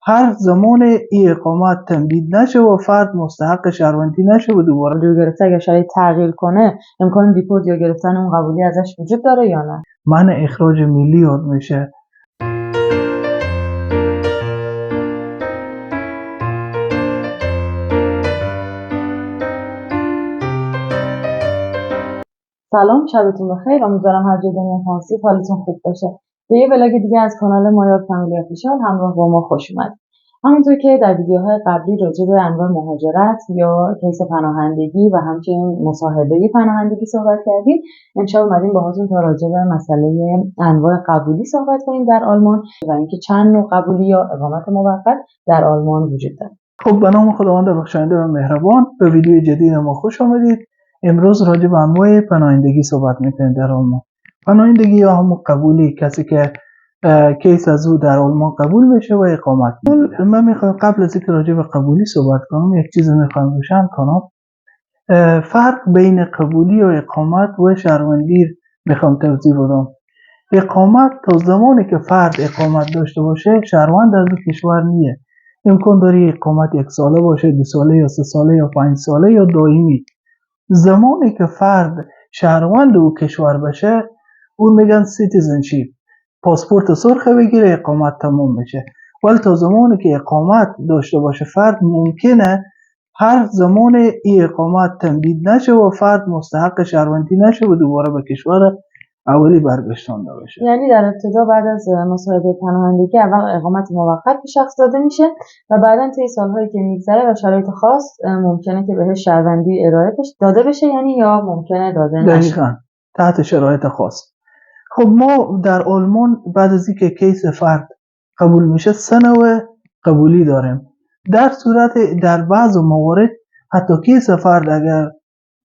هر زمان این اقامت تمدید نشه و فرد مستحق شهروندی نشه و دوباره گرفته اگر شرایط تغییر کنه امکان دیپورت یا گرفتن اون قبولی ازش وجود داره یا نه؟ منع اخراج ملی یاد میشه. سلام، شبتون بخیر. امیدوارم هر جای دنیا هستید حالتون خوب باشه. به یه ولاگ دیگه از کانال مایار فامیلی آفیشال همراه با ما خوش اومدید. همونطور که در ویدیوهای قبلی راجع به انواع مهاجرت یا کیس پناهندگی و همچنین مصاحبه پناهندگی صحبت کردیم، امشب اومدیم باهاتون تا راجع به مسئله انواع قبولی صحبت کنیم در آلمان و اینکه چند نوع قبولی یا اقامت موقت در آلمان وجود داره. خب به نام خداوند بخشنده و مهربان، به ویدیو جدید ما خوش آمدید. امروز راجع به انواع پناهندگی صحبت می‌کنیم در آلمان. پناهندگی یا همون قبولی، کسی که کیس از او در آلمان قبول بشه و اقامت می‌گیره. من میخوام قبل از اینکه راجع به قبولی صحبت کنم یک چیز میخوام روشن کنم. فرق بین قبولی و اقامت و شهروندی میخوام توضیح بدم. اقامت تا زمانی که فرد اقامت داشته باشه شهروند از کشور نیه. امکان داره اقامت 1 ساله باشه، 2 ساله یا 3 ساله یا 5 ساله یا دائمی. زمانی که فرد شهروند او کشور بشه اون میگن سیتیزنشیپ، پاسپورت سرخ بگیره، اقامت تموم بشه. ولی تا زمانی که اقامت داشته باشه فرد ممکنه هر زمان این اقامت تمدید نشه و فرد مستحق شهروندی نشه و دوباره به کشور اولی برگشتانده بشه. یعنی در ابتدا بعد از مصاحبه پناهندگی اول اقامت موقت به شخص داده میشه و بعداً طی سالهایی که میگذره و شرایط خاص ممکنه که بهش شهروندی ارائه داده بشه، یعنی یا ممکنه داده نشه. دقیقاً تحت شرایط خاص. خب ما در آلمان بعد از اینکه کیس فرد قبول میشه 3 نوع قبولی داریم. در صورت در بعض موارد حتی کیس فرد اگر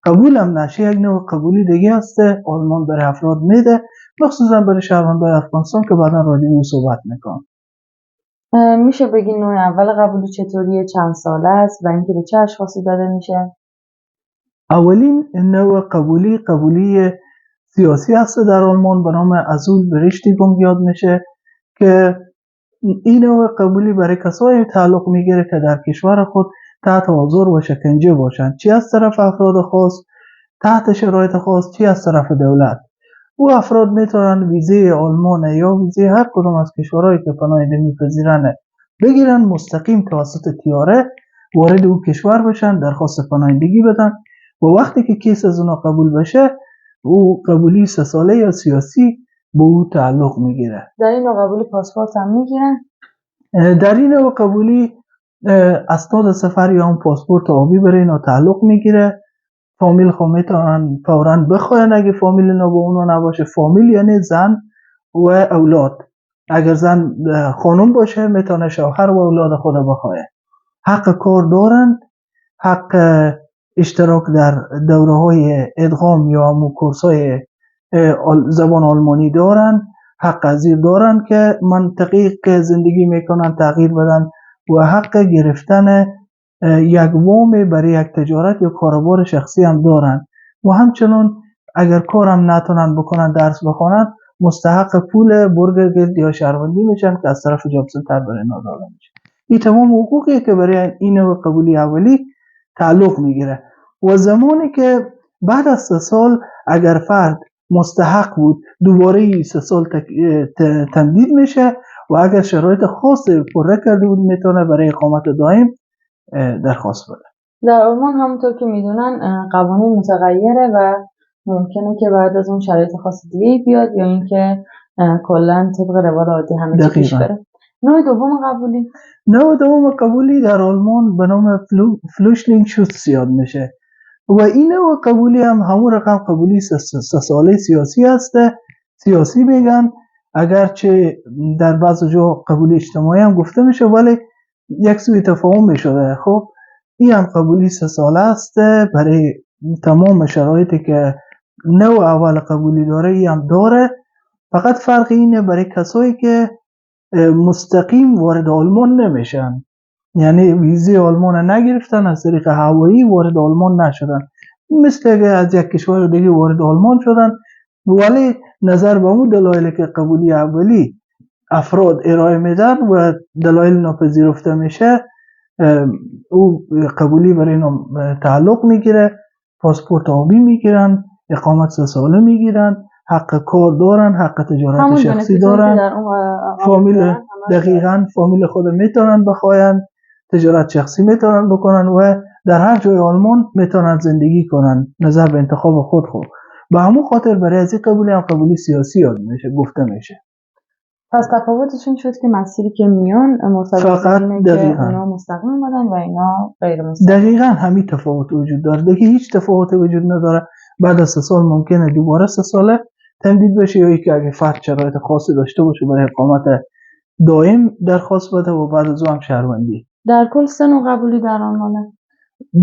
قبول هم نشه یک نوع قبولی دیگه هسته آلمان برای افراد میده، مخصوصا برای شهروندان افغانستان که بعدا راجع به اون صحبت میکنم. میشه بگین نوع اول قبولی چطوریه، چند ساله است و اینکه به چه اشخاصی داده میشه؟ اولین نوع قبولی سیاسی هست در آلمان به نام ازول برشتیگونگ یاد میشه که این نوع قبولی برای کسایی تعلق میگیره که در کشور خود تحت آزار و شکنجه باشند، چی از طرف افراد خاص تحت شرایط خاص، چی از طرف دولت. او افراد میتونن ویزه آلمان یا ویزه هر کدوم از کشورهایی که پناهنده میپذیرن بگیرن، مستقیم توسط تیاره وارد او کشور بشن، درخواست پناهندگی بدن و وقتی که کیس از اونا قبول بشه او قبولی 3 ساله یا سیاسی به او تعلق میگیره. در این نوع قبولی پاسپورت هم میگیرن؟ در این نوع قبولی اسناد سفر یا هم پاسپورت آبی برای اینا تعلق میگیره. فامیل خب میتونن فوراً بخواین اگه فامیل اینا با اونا نباشه. فامیل یعنی زن و اولاد. اگر زن خانم باشه میتونه شوهر و اولاد خود بخواه. حق کار دارن، حق اشتراک در دوره‌های ادغام یا همون کورس‌های زبان آلمانی دارن، حق ازیر دارن که منطقی که زندگی میکنن تغییر بدن و حق گرفتن یک وام برای یک تجارت یا کاروبار شخصی هم دارن و همچنان اگر کارم نتونن بکنن درس بخونن مستحق پول بورگرگلد یا شهروندی میشن که از طرف جاب سنتر برای اینا داده میشه. این تمام حقوقی که برای این نوع قبولی اولی تعلق میگیره و زمانی که بعد از 3 سال اگر فرد مستحق بود دوباره 3 سال تمدید میشه و اگر شرایط خاص پره کرده بود میتونه برای اقامت دائم درخواست بده. در آلمان همونطور که میدونن قوانین متغیره و ممکنه که بعد از اون شرایط خاص دیگه بیاد یا اینکه کلا طبق روال عادی همه چی پیش بره. نوع دوم قبولی در آلمان به نام فلوشلینگ شوتس یاد میشه و این نوع قبولی هم همون رقم قبولی 3 ساله سیاسی هسته. سیاسی میگن اگرچه در بعض جا قبولی اجتماعی هم گفته میشه ولی یک سوی تفاهم میشده. خب این هم قبولی 3 ساله هسته برای تمام شرایطی که نوع اول قبولی داره این هم داره. فقط فرق اینه برای کسایی که مستقیم وارد آلمان نمیشن، یعنی ویزه آلمان نگرفتن از طریق هوایی وارد آلمان نشدن، مثل اگه از یک کشور دیگه وارد آلمان شدن ولی نظر به اون دلایلی که قبولی اولی افراد ارائه میدن و دلایل ناپذیرفته میشه، او قبولی برای اینا تعلق میگیره، پاسپورت آبی میگیرن، اقامت 3 ساله میگیرن، حق کار دارن، حق تجارت شخصی دارن، فامیل دقیقاً فامیل خود میتونن بخواین، تجارت شخصی میتونن بکنن و در هر جای آلمان میتونن زندگی کنن نظر به انتخاب خود. به همون خاطر برای از این قبولی هم قبولی سیاسی یاد میشه، گفته میشه. پس تفاوتشون شد که مسیری که میان فقط دقیقاً اونا مستقیم اومدن و اینا غیر مستقیم. دقیقاً همین تفاوت وجود داره، دیگه هیچ تفاوتی وجود نداره. بعد از 3 سال ممکنه دوباره 3 ساله تمدید بشه، یا اینکه اگه فرد شرایط خاصی داشته باشه برای اقامت دائم درخواست بده و بعد از اون هم شهروندی. در کل 3 نوع قبولی در آلمانه.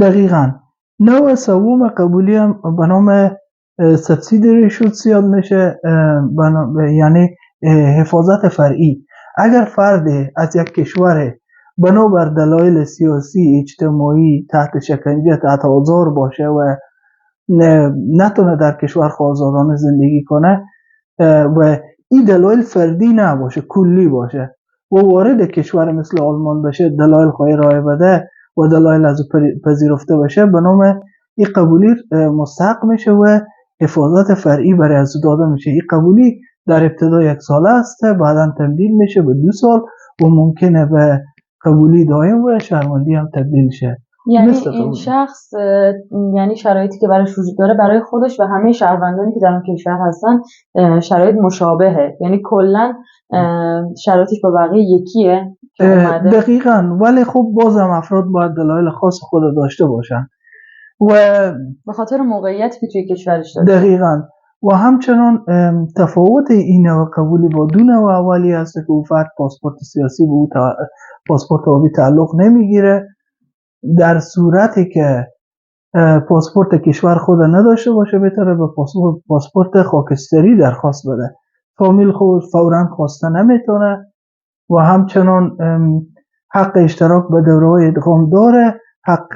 دقیقاً. نوع سوم قبولی هم به نام سبسیدری شوتس یاد میشه، یعنی حفاظت فرعی. اگر فرد از یک کشور بنابر دلایل سیاسی اجتماعی تحت شکنجه، تحت آزار باشه و نتونه در کشور آزادانه زندگی کنه و این دلایل فردی نباشه، کلی باشه و وارد کشور مثل آلمان بشه، دلایل خواهی ارائه بده و دلایل از پذیرفته بشه، به نام این قبولی مستحق میشه و حفاظت فرعی برای از داده میشه. این قبولی در ابتدا 1 ساله است، بعدا تبدیل میشه به 2 سال و ممکنه به قبولی دائم و شهروندی هم تبدیل شه. یعنی این شخص یعنی شرایطی که براش وجود داره برای خودش و همه شهروندانی که در اون کشور هستن شرایط مشابهه، یعنی کلا شرایطش با بقیه یکیه که اومده. دقیقاً. ولی خب بازم افراد باید دلایل خاص خود داشته باشن و به خاطر موقعیتی که توی کشورش داره. دقیقاً. و همچنان تفاوت این نوع قبولی با دو نوع اولی هست که او فرد پاسپورت سیاسی به او پاسپورت آبی تعلق نمیگیره. در صورتی که پاسپورت کشور خود نداشته باشه بهتره به پاسپورت خاکستری درخواست بده. فامیل خود فوراً خواسته نمیتونه و همچنان حق اشتراک به دوره‌های ادغام داره، حق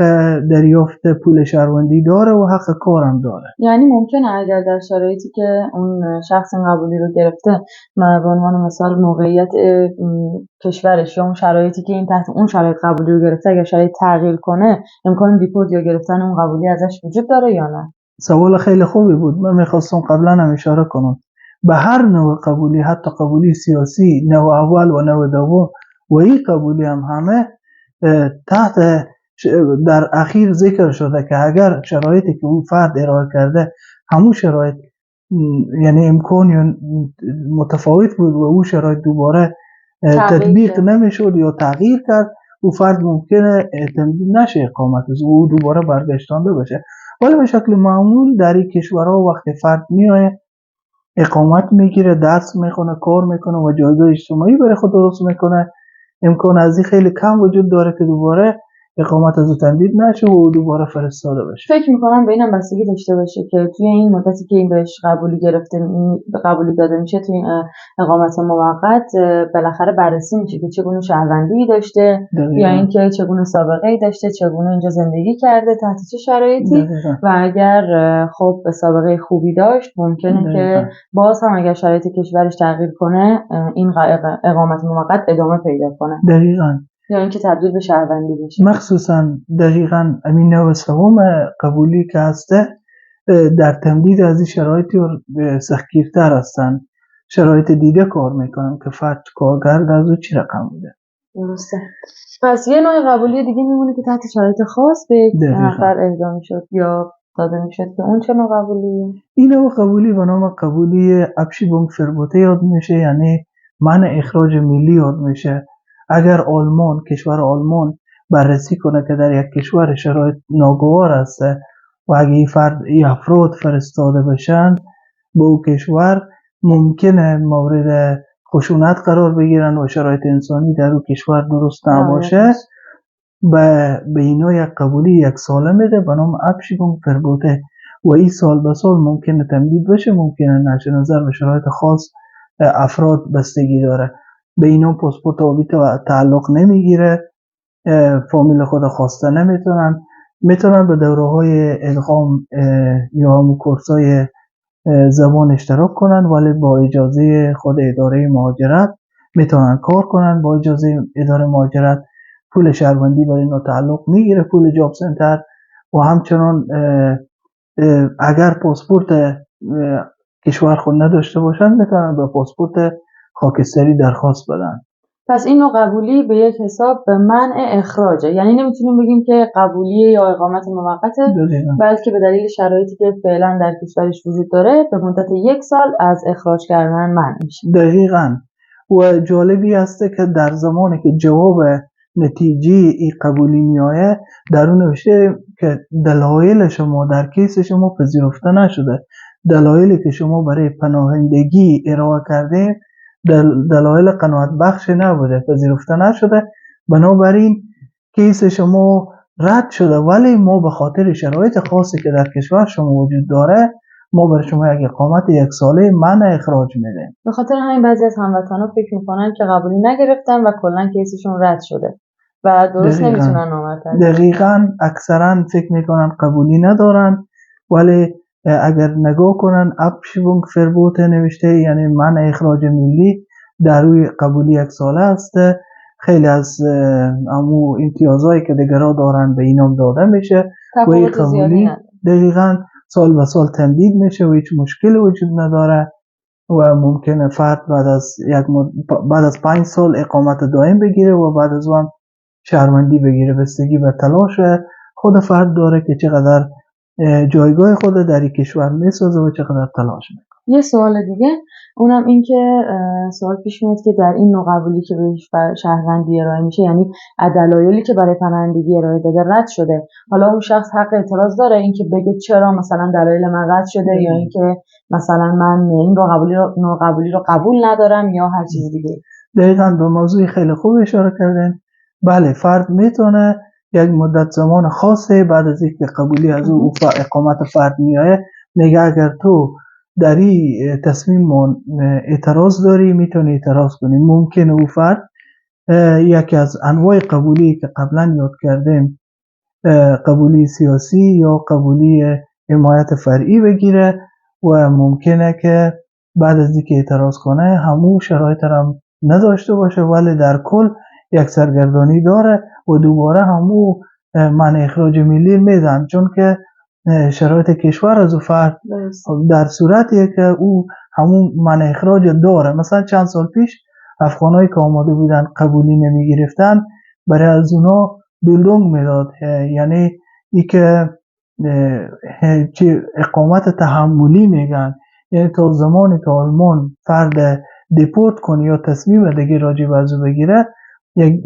دریافت پول شهروندی داره و حق کارم داره. یعنی ممکنه اگر در شرایطی که اون شخص قبولی رو گرفته به عنوان مثال موقعیت کشورش یا اون شرایطی که این تحت اون شرایط قبولی رو گرفته اگر شرایط تغییر کنه امکان دیپورت یا گرفتن اون قبولی ازش وجود داره یا نه؟ سوال خیلی خوبی بود. من میخواستم قبلا هم اشاره کنم به هر نوع قبولی، حتی قبولی سیاسی نوع اول و نوع دوم و این قبولی هم همه تحت در اخیر ذکر شده که اگر شرایطی که اون فرد ارائه کرده همون شرایط یعنی امکان متفاوت بود و اون شرایط دوباره تطبیق نمیشد یا تغییر کرد، اون فرد ممکنه تمدید نشه اقامت او دوباره برگشتانده بشه. ولی به شکل معمول در این کشورها وقتی فرد میاد اقامت میگیره، درس میخونه، کار میکنه و جایگاه اجتماعی برای خود درست میکنه، امکان از این خیلی کم وجود داره که دوباره اقامت از او تمدید نشه و دوباره فرستاده بشه. فکر میکنم به اینم بستگی داشته باشه که توی این مدتی که این بهش قبولی داده میشه توی این اقامت موقت بالاخره بررسی میشه که چگونه شهروندی داشته یا اینکه چگونه سابقه‌ای داشته، چگونه اینجا زندگی کرده، تحت چه شرایطی و اگر خب به سابقه خوبی داشت ممکنه که باز هم اگر شرایط کشورش تغییر کنه این اقامت موقت ادامه پیدا کنه. دقیقاً. یا اینکه تبدیل به شهروندی بشه. مخصوصا دقیقاً همین نوع سوم قبولی که هسته در تمدید از این شرایطی سختگیرتر هستن، شرایط دیده کار میکنن که فرد کارگرد از او چی رقم بوده. درسته. پس یه نوع قبولی دیگه میمونه که تحت شرایط خاص به نفر اهدا میشد یا داده میشد که اون چه نوع قبولی؟ این نوع قبولی به نام قبولی ابشیبونگ فربوته یاد میشه، یعنی منع اخراج ملی یاد میشه. اگر آلمان، کشور آلمان بررسی کنه که در یک کشور شرایط ناگوار است و اگه این افراد فرستاده بشن به او کشور ممکنه مورد خشونت قرار بگیرن و شرایط انسانی در او کشور درست نباشه، به اینا یک قبولی 1 ساله میده به نام ابشیبونگ فربوته و این سال به سال ممکنه تمدید بشه، ممکنه نشه، نظر به شرایط خاص افراد بستگی داره. به اینا پاسپورت آبی تعلق نمیگیره، فامیل خود خواسته میتونن به دوره‌های ادغام یا همون کورسای زبان اشتراک کنن، ولی با اجازه خود اداره مهاجرت میتونن کار کنن با اجازه اداره مهاجرت. پول شهروندی برای اینا تعلق میگیره، پول جاب سنتر. و همچنان اگر پاسپورت کشور خود نداشته باشن میتونن به پاسپورت خاکستری درخواست بدن. پس این نوع قبولی به یک حساب به منع اخراجه، یعنی نمیتونیم بگیم که قبولی یا اقامت موقته، بلکه به دلیل شرایطی که فعلا در کشورش وجود داره به مدت 1 سال از اخراج کردن منع میشه. دقیقاً. و جالبی هسته که در زمانی که جواب نتیجه ای قبولی میایه در اون نوشته که دلایل شما در کیس شما پذیرفته نشده، دلایلی که شما برای پناهندگی ارائه کردین دلایل قناعت بخش نبوده، پذیرفته نشده، بنابراین کیس شما رد شده، ولی ما به خاطر شرایط خاصی که در کشور شما وجود داره ما برای شما یک اقامت 1 ساله منع اخراج میدیم. به خاطر همین بعضی از هموطنان فکر میکنن که قبولی نگرفتن و کلا کیسشون رد شده و درست نمیتونن نامرتن. دقیقاً اکثرا فکر میکنن قبولی ندارن، ولی اگر نگاه کنن ابشیبونگ فربوت نوشته، یعنی منع اخراج ملی در روی قبولی 1 ساله است. خیلی از امو امتیازهایی که دیگرها دارن به اینام داده میشه و این قبولی دقیقاً سال به سال تمدید میشه و هیچ مشکل وجود نداره و ممکنه فرد بعد از 5 سال اقامت دائم بگیره و بعد از اون شهروندی بگیره. بستگی به تلاش خود فرد داره که چقدر جایگاه خود در این کشور میسازه و چقدر تلاش میکنه. یه سوال دیگه، اونم این که سوال پیش میاد که در این نوع قبولی که بهش شهروندی ارائه میشه، یعنی دلایلی که برای پناهندگی ارائه داده رد شده، حالا اون شخص حق اعتراض داره اینکه بگه چرا مثلا دلایل من رد شده یا اینکه مثلا من این نوع قبولی رو قبول ندارم یا هر چیز دیگه؟ دقیقاً به موضوع خیلی خوب اشاره کردن. بله، فرد میتونه یک مدت زمان خاصه بعد از اینکه قبولی از او اقامت فرد میایه میگه اگر تو در این تصمیم اعتراض داری میتونی اعتراض کنی. ممکنه او فرد یکی از انواع قبولی که قبلا یاد کردیم قبولی سیاسی یا قبولی حمایت فرعی بگیره و ممکنه که بعد از اینکه اعتراض کنه همون شرایط هم نداشته باشه، ولی در کل یک سرگردانی داره و دوباره همون منع اخراج ملی میدن، چون که شرایط کشور از او فرد در صورتیه که او همون منع اخراج داره. مثلا چند سال پیش افغانایی که آماده بودن قبولی نمی گرفتن برای از اونا دلدنگ میداد، یعنی ای که اقامت تحملی میگن، یعنی تا زمانی که آلمان فرد دیپورت کنه یا تصمیم دیگه راجع به از او بگیره یک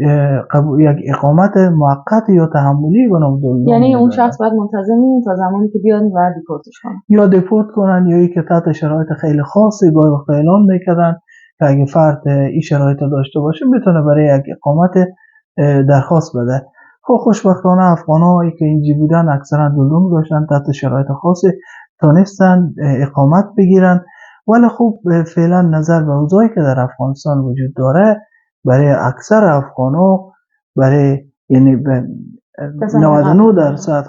اقامت موقت یا تحملی بنام دلدنگ، یعنی اون شخص باید منتظر میمونه تا زمانی که بیاد و دیپورتش کنن یا دیپورت کنن یا ای که تحت شرایط خیلی خاصی گاهی وقت اعلان میکردن که اگه فرد این شرایط داشته باشه میتونه برای یک اقامت درخواست بده. خب خوشبختانه افغانایی که اینجا بودن اکثرا دلدنگ داشتن، تحت شرایط خاصی تونستن اقامت بگیرن. ولی خب فعلا نظر به اوضاعی که در افغانستان وجود داره برای اکثر افغانا، برای یعنی 99%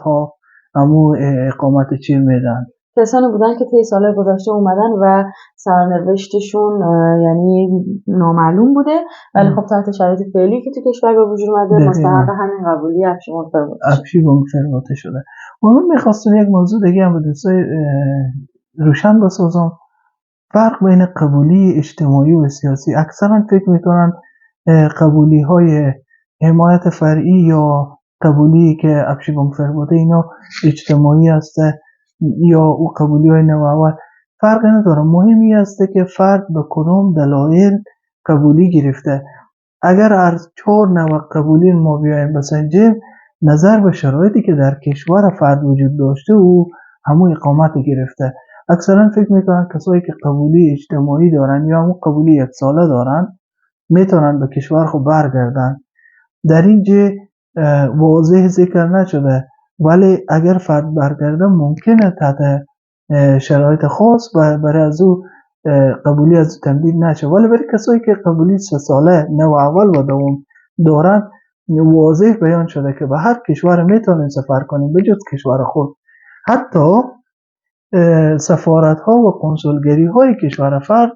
ها همون اقامت چی میدن. کسانی بودن که طی سالهای گذشته اومدن و سرنوشتشون یعنی نامعلوم بوده، ولی خب تحت شرایط فعلی که تو کشور به وجود اومده مستحق همین قبولی ابشیبونگ فربوته شده. و من میخواستم یک موضوع دیگه هم به دوستای روشن بسازم. فرق بین قبولی اجتماعی و سیاسی. اکثرا فکر میکنن قبولی های حمایت فرعی یا قبولی که ابشیبونگ فربوته اینا اجتماعی هسته یا او قبولی های نوعول. فرق نداره، مهمی هسته که فرد به کدام دلایل قبولی گرفته. اگر از 4 نوع قبولی ما بیایم بسنجیم، نظر به شرایطی که در کشور فرد وجود داشته او همون اقامت گرفته. اکثرا فکر میکنن کسایی که قبولی اجتماعی دارن یا همون قبولی 1 ساله دارن میتونن به کشور خود برگردن. در اینجا واضح ذکر نشده، ولی اگر فرد برگرده ممکنه تحت شرایط خاص برای از او قبولی از تمدید نشه. ولی برای کسایی که قبولی 3 ساله نوع اول و دوم دارن واضح بیان شده که به هر کشور میتونن سفر کنیم بجز کشور خود. حتی سفارت ها و کنسولگری های کشور فرد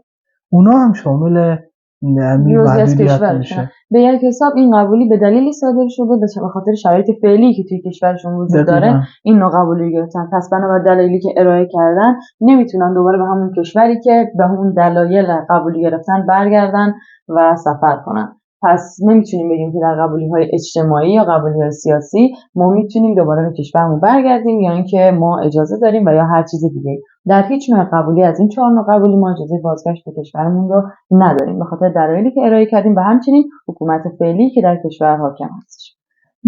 اونا هم شامل همین جزئی از محدودیت کشورشون. میشه. به یک حساب این قبولی به دلیلی صادر شده به خاطر شرایط فعلی که توی کشورشون وجود داره دقیقاً. این نوع قبولی گرفتن. پس بنابر دلایلی که ارائه کردن نمیتونن دوباره به همون کشوری که به همون دلایل قبولی گرفتن برگردن و سفر کنن. پس نمیتونیم بگیم که در قبولی‌های اجتماعی یا قبولی‌های سیاسی ما میتونیم دوباره به کشورمون برگردیم یا اینکه ما اجازه داریم و یا هر چیز دیگه. در هیچ نوع قبولی از این 4 نوع قبولی ما اجازه بازگشت به کشورمون رو نداریم به خاطر دلایلی که ارائه کردیم و همچنین حکومت فعلی که در کشور حاکم هستش.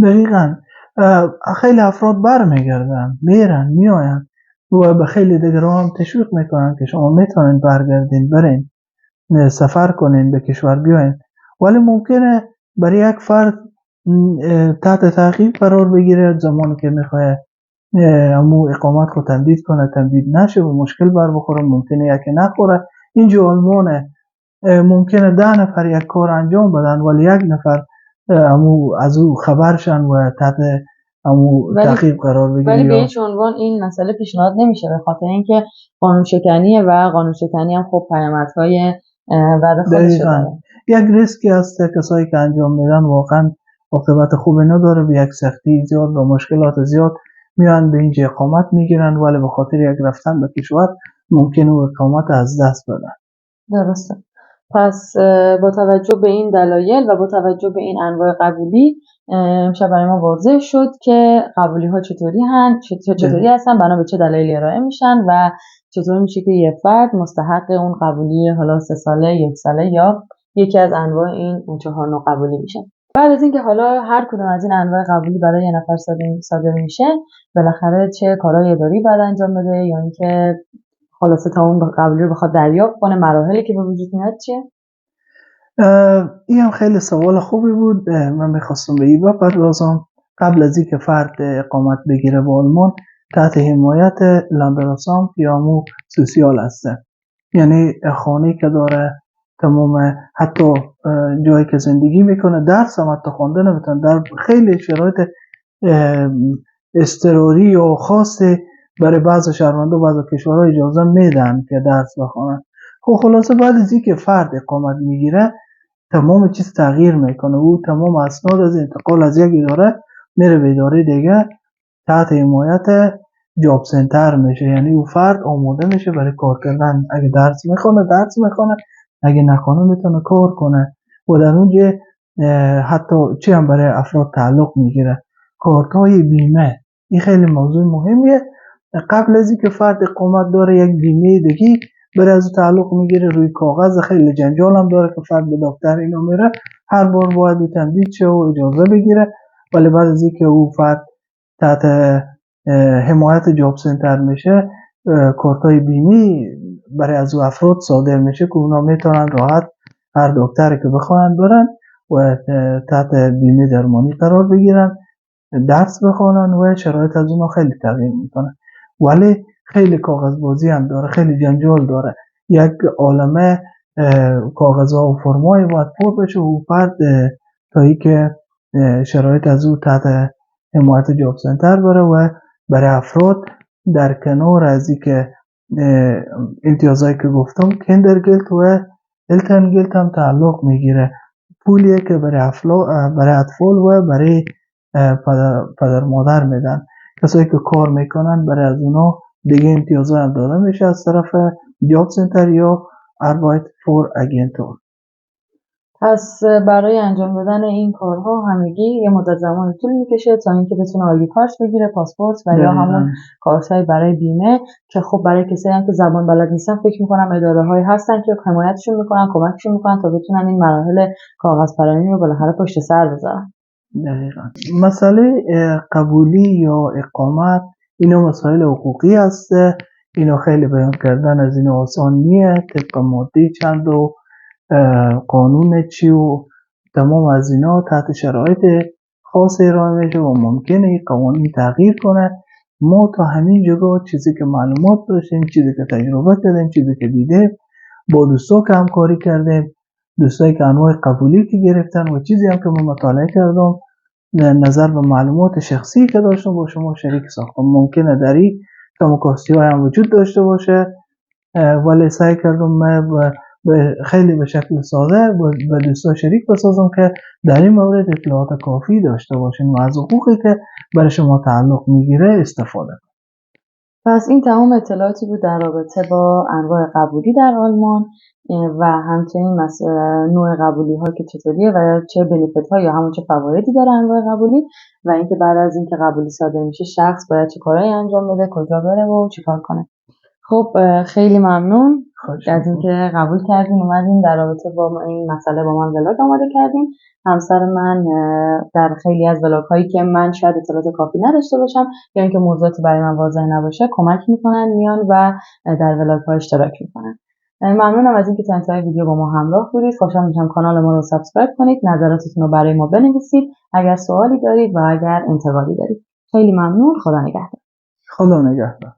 دقیقاً. خیلی افراد برمیگردن، میرن میآین و به خیلی دیگران هم تشویق میکنن که شما میتونین برگردین، برین سفر کنین، به کشور بیاین. ولی ممکنه برای یک فرد تحت تعقیب قرار بگیره زمانی که میخواه امو اقامت خود تمدید کنه، تمدید نشه و مشکل بر بخوره، ممکنه یکی نخوره. اینجا آلمانه ممکنه 10 نفر یک کار انجام بدن ولی 1 نفر امو از او خبرشن و تحت امو تعقیب قرار بگیره. ولی به هیچ عنوان این مسئله پیشنهاد نمیشه به خاطر اینکه قانون شکنیه و قانون شکنی هم خب پیامدهای بعد خودش داره. یک ریسکی هست کسایی که انجام میدن واقعا عاقبت خوبی نداره، به یک سختی زیاد و مشکلات زیاد میان به اینجا اقامت میگیرن ولی به خاطر یک رفتن به کشور ممکنه اقامت از دست بدن. درسته. پس با توجه به این دلایل و با توجه به این انواع قبولی امشب برای ما واضح شد که قبولی ها چطوری هستن، بنا به چه دلایلی ارائه میشن و چطور میشه که یه فرد مستحق اون قبولی حالا 3 ساله، 1 ساله یا یکی از انواع این 4 نوع قبولی میشه. بعد از اینکه حالا هر کدوم از این انواع قبولی برای یه نفر صادر میشه، بالاخره چه کارهای اداری باید انجام بده یا اینکه خلاصه تا اون قبولی رو بخواد دریافت کنه، مراحلی که به وجود میاد چیه؟ این هم خیلی سوال خوبی بود. من میخواستم به این بپردازم. قبل از اینکه فرد اقامت بگیره با آلمان تحت حمایت لاندراسام یا امو سوسیال هسته، یعنی خانه که داره، تمام حتی جایی که زندگی میکنه، درس هم حتی خونده نمیتونه، در خیلی شرایط اضطراری و خاصی برای بعض شهروندان و بعض کشورها اجازه میدن که درس بخونن. خب خلاصه بعد از اینکه فرد اقامت میگیره تمام چیز تغییر میکنه. او تمام اسناد از انتقال از یک اداره میره به اداره دیگه تحت حمایت جاب سنتر میشه، یعنی او فرد آماده میشه برای کار کردن. اگه درس میخونه، اگه نخونه میتونه کار کنه و در اونجا حتی چی هم برای افراد تعلق میگیره. کارتای بیمه این خیلی موضوع مهمیه. قبل از اینکه فرد اقامت داره یک بیمه دیگه برای از تعلق میگیره روی کاغذ، خیلی جنجال هم داره که فرد به دکتر اینا میره، هر بار باید تمدید شه و اجازه بگیره. ولی بعد از اینکه او فرد تحت حمایت جاب سنتر میشه، کارتای بیمه برای از او افراد صادر میشه که اونا میتونن راحت هر دکتری که بخواهند برن و تحت بیمه درمانی قرار بگیرن، درس بخونن و شرایط از اونا خیلی تغییر میکنه. ولی خیلی کاغذبازی هم داره، خیلی جنجال داره. یک عالمه کاغذها و فرمای باید پر بشه و فرد تا ای که شرایط از او تحت حمایت جاب سنتر بره و برای افراد در کنار از ای که امتیازهایی که گفتم کندرگیلت و التنگیلت هم تعلق میگیره. پولیه که برای اطفال و برای پدر مادر میدن. کسایی که کار میکنن برای از اونا دیگه امتیازها هم داده میشه از طرف جاب سنتر یا آربایت فور اگنتور. پس برای انجام دادن این کارها همگی یه مدت زمان طول میکشه تا اینکه بتونه آیدی کارت بگیره، پاسپورت و یا همون کارتای برای بیمه که خب برای کسایی هم که زبان بلد نیستن فکر میکنم اداره‌هایی هستن که حمایتشون میکنن، کمکشون میکنن تا بتونن این مراحل کاغذ پرانی رو بالاخره پشت سر بذارن. دقیقاً. مسئله قبولی یا اقامت اینا مسائل حقوقی هست. اینا خیلی بیان کردن از اینا آسان نیه. طبق ماده چند و قانون چی و تمام از اینا تحت شرایط خاص ارائه میشه و ممکنه این قوانین تغییر کنه. ما تا همین جگاه چیزی که معلومات داشتیم، چیزی که تجربه کردیم، چیزی که دیدیم، با دوستا که همکاری کردیم، دوستایی که انواع قبولی که گرفتن و چیزی هم که من مطالعه کردم، نظر به معلومات شخصی که داشتم با شما شریک ساختم. ممکنه در این کمکاستی های هم وجود داشته باشه ولی سعی کردم خیلی به شکل ساده به دوستا شریک بسازم که در این مورد اطلاعات کافی داشته باشین و از حقوقی که برای شما تعلق میگیره استفاده کنید. پس این تمام اطلاعاتی بود در رابطه با انواع قبولی در آلمان و همچنین نوع قبولی ها که چطوریه و چه بنفیت ها یا همون چه فوایدی داره انواع قبولی و اینکه بعد از اینکه قبولی صادر میشه شخص باید چه کارهایی انجام بده، کجا بره و چیکار کنه. خب خیلی ممنون از اینکه قبول کردین اومدین در رابطه با این مسئله با من ولاگ آماده کردین. همسر من در خیلی از ولاگ هایی که من شاید اطلاعات کافی نداشته باشم یا اینکه موضوعاتی برای من واضح نباشه کمک میکنن میان و در ولاگ ها اشتراک میکنن. ممنونم از اینکه تا انتهای ویدیو با ما همراه بودید. خوشحال میشم کانال ما رو سابسکرایب کنید، نظراتتون رو برای ما بنویسید، اگر سوالی دارید و اگر انتقادی دارید. خیلی ممنون. خدا نگهدار. خدا نگهدار.